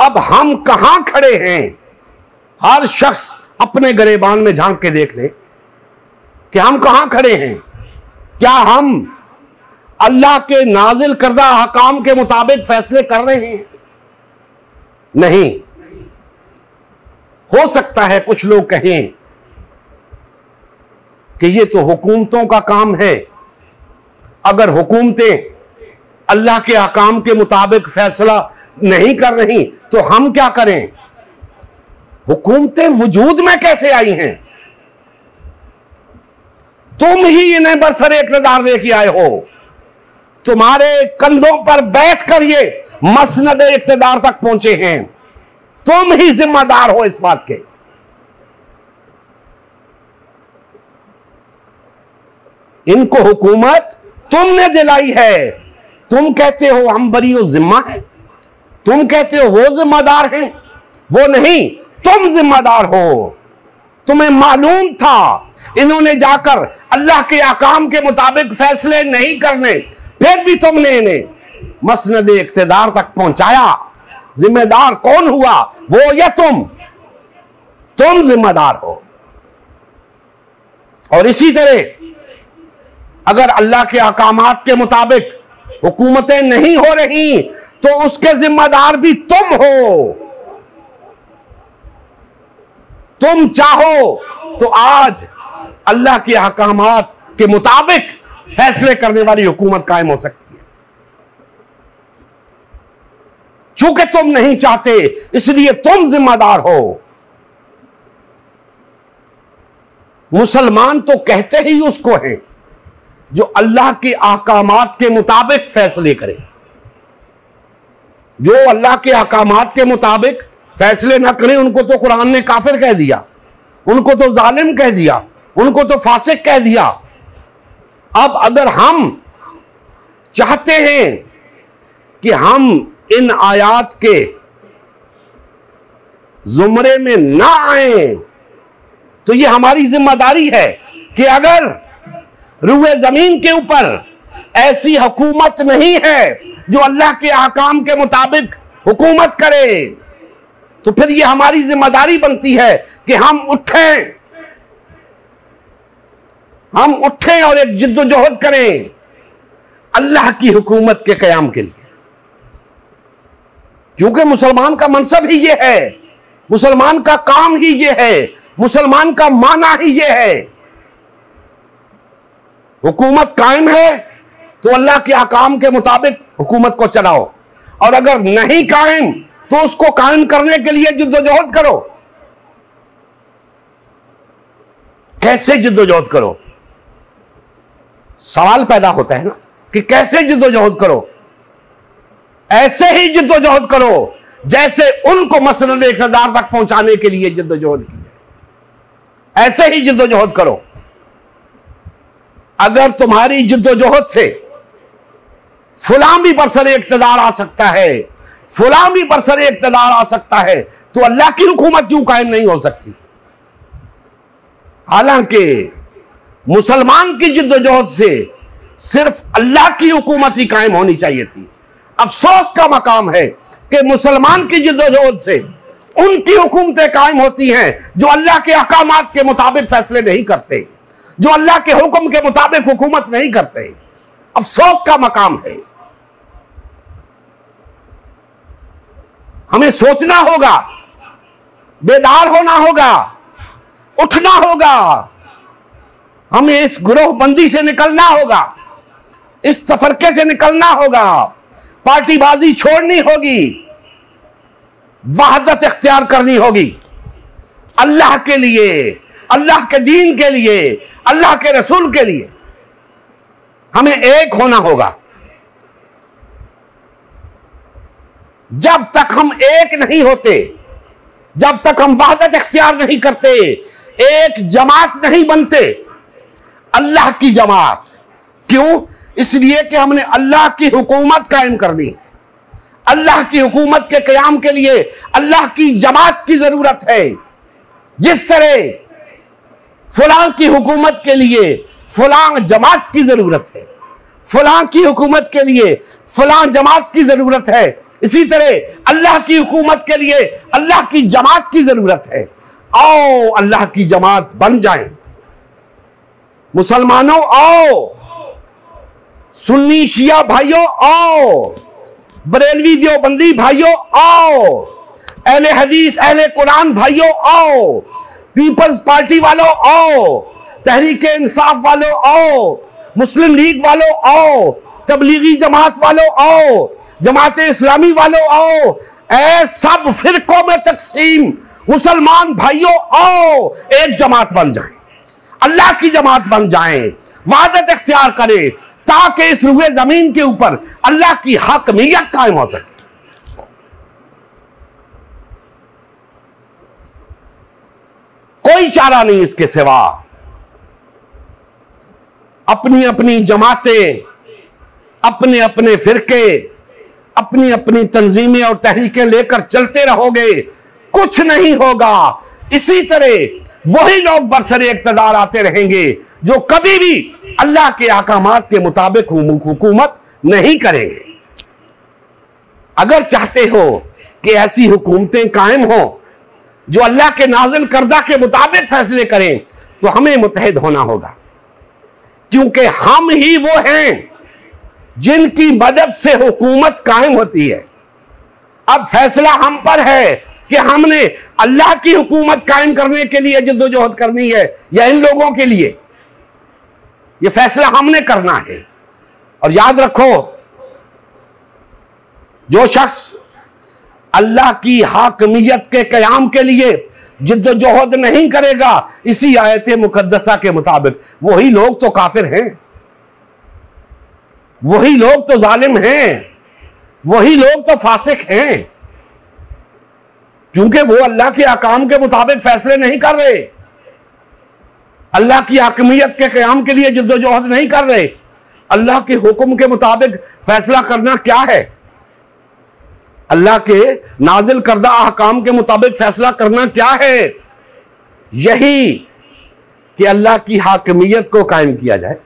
अब हम कहां खड़े हैं? हर शख्स अपने गिरेबान में झांक के देख ले कि हम कहां खड़े हैं। क्या हम अल्लाह के नाजिल करदा हकाम के मुताबिक फैसले कर रहे हैं? नहीं। हो सकता है कुछ लोग कहें कि ये तो हुकूमतों का काम है। अगर हुकूमतें अल्लाह के हकाम के मुताबिक फैसला नहीं कर रही तो हम क्या करें? हुकूमतें वजूद में कैसे आई हैं? तुम ही इन्हें बरसरे इक़्तिदार लेके आए हो। तुम्हारे कंधों पर बैठकर ये मसनद इक़्तिदार तक पहुंचे हैं। तुम ही जिम्मेदार हो इस बात के। इनको हुकूमत तुमने दिलाई है। तुम कहते हो हम बरी व जिम्मा है, तुम कहते हो वो जिम्मेदार हैं। वो नहीं, तुम जिम्मेदार हो। तुम्हें मालूम था इन्होंने जाकर अल्लाह के अहकाम के मुताबिक फैसले नहीं करने, फिर भी तुमने इन्हें मसनद इक़्तिदार तक पहुंचाया। जिम्मेदार कौन हुआ? वो या तुम? तुम जिम्मेदार हो। और इसी तरह अगर अल्लाह के अहकामात के मुताबिक हुकूमतें नहीं हो रही तो उसके जिम्मेदार भी तुम हो। तुम चाहो तो आज अल्लाह के अहकामात के मुताबिक फैसले करने वाली हुकूमत कायम हो सकती है। चूंकि तुम नहीं चाहते इसलिए तुम जिम्मेदार हो। मुसलमान तो कहते ही उसको हैं जो अल्लाह के अहकामात के मुताबिक फैसले करे। जो अल्लाह के अहकामात के मुताबिक फैसले ना करें उनको तो कुरान ने काफिर कह दिया, उनको तो जालिम कह दिया, उनको तो फासिक कह दिया। अब अगर हम चाहते हैं कि हम इन आयात के जुमरे में ना आए तो यह हमारी जिम्मेदारी है कि अगर रूए जमीन के ऊपर ऐसी हुकूमत नहीं है जो अल्लाह के अहकाम के मुताबिक हुकूमत करे तो फिर यह हमारी जिम्मेदारी बनती है कि हम उठें और एक जिद्दोजहद करें अल्लाह की हुकूमत के कयाम के लिए। क्योंकि मुसलमान का मनसब ही यह है, मुसलमान का काम ही यह है, मुसलमान का माना ही यह है। हुकूमत कायम है तो अल्लाह के अहकाम के मुताबिक हुकूमत को चलाओ, और अगर नहीं कायम तो उसको कायम करने के लिए जिद्दोजहद करो। कैसे जिद्दोजहद करो? सवाल पैदा होता है ना कि कैसे जिद्दोजहद करो? ऐसे ही जिद्दोजहद करो जैसे उनको मसनद इक़्तिदार तक पहुंचाने के लिए जिद्दोजहद की है। ऐसे ही जिद्दोजहद करो। अगर तुम्हारी जिद्दोजहद से फलां भी बरसरे इक़्तिदार आ सकता है, फलां भी बरसरे इक़्तिदार आ सकता है, तो अल्लाह की हुकूमत क्यों कायम नहीं हो सकती? हालांकि मुसलमान की जिद्दोजहद से सिर्फ अल्लाह की हुकूमत ही कायम होनी चाहिए थी। अफसोस का मकाम है कि मुसलमान की जिद्दोजहद से उनकी हुकूमतें कायम होती हैं जो अल्लाह के अहकामात के मुताबिक फैसले नहीं करते, जो अल्लाह के हुक्म के मुताबिक हुकूमत नहीं करते। अफसोस का मकाम है। हमें सोचना होगा, बेदार होना होगा, उठना होगा। हमें इस ग्रोहबंदी से निकलना होगा, इस तफरके से निकलना होगा, पार्टीबाजी छोड़नी होगी, वहदत इख्तियार करनी होगी। अल्लाह के लिए, अल्लाह के दीन के लिए, अल्लाह के रसूल के लिए हमें एक होना होगा। जब तक हम एक नहीं होते, जब तक हम वहदत इख्तियार नहीं करते, एक जमात नहीं बनते, अल्लाह की जमात। क्यों? इसलिए कि हमने अल्लाह की हुकूमत कायम करनी है। अल्लाह की हुकूमत के कयाम के लिए अल्लाह की जमात की जरूरत है। जिस तरह फलां की हुकूमत के लिए फलां जमात की जरूरत है, फलां की हुकूमत के लिए फलां जमात की जरूरत है, इसी तरह अल्लाह की हुकूमत के लिए अल्लाह की जमात की जरूरत है। आओ अल्लाह की जमात बन जाएं। मुसलमानों आओ, सुन्नी शिया भाइयों आओ, बरेलवी देवबंदी भाइयों आओ, अहले हदीस अहले कुरान भाइयों आओ, पीपल्स पार्टी वालों आओ, तहरीके इंसाफ वालों आओ, मुस्लिम लीग वालों आओ, तबलीगी जमात वालों आओ, जमात इस्लामी वालों आओ, ऐ सब फिरकों में तकसीम मुसलमान भाइयों आओ, एक जमात बन जाएं, अल्लाह की जमात बन जाएं, वादत इख्तियार करें ताकि इस रुए जमीन के ऊपर अल्लाह की हाकमियत कायम हो सके। कोई चारा नहीं इसके सिवा। अपनी अपनी जमातें, अपने अपने फिरके, अपनी अपनी तंजीमें और तहरीकें लेकर चलते रहोगे, कुछ नहीं होगा। इसी तरह वही लोग बरसरे इक़्तिदार आते रहेंगे जो कभी भी अल्लाह के अहकामात के मुताबिक हुकूमत नहीं करेंगे। अगर चाहते हो कि ऐसी हुकूमतें कायम हो जो अल्लाह के नाज़िल करदा के मुताबिक फैसले करें, तो हमें मुत्तहिद होना होगा, क्योंकि हम ही वो हैं जिनकी मदद से हुकूमत कायम होती है। अब फैसला हम पर है कि हमने अल्लाह की हुकूमत कायम करने के लिए जद्दोजहद करनी है या इन लोगों के लिए, यह फैसला हमने करना है। और याद रखो, जो शख्स अल्लाह की हाकमियत के कयाम के लिए जिद्दोजहद नहीं करेगा इसी आयत मुकद्दसा के मुताबिक, वही लोग तो काफिर हैं, वही लोग तो जालिम हैं, वही लोग तो फासिक हैं, क्योंकि वो अल्लाह के अहकाम के मुताबिक फैसले नहीं कर रहे, अल्लाह की हाकमियत के क़याम के लिए जिद्दोजहद नहीं कर रहे। अल्लाह के हुक्म के मुताबिक फैसला करना क्या है? अल्लाह के नाजिल करदा अहकाम के मुताबिक फैसला करना क्या है? यही कि अल्लाह की हाकमियत को कायम किया जाए,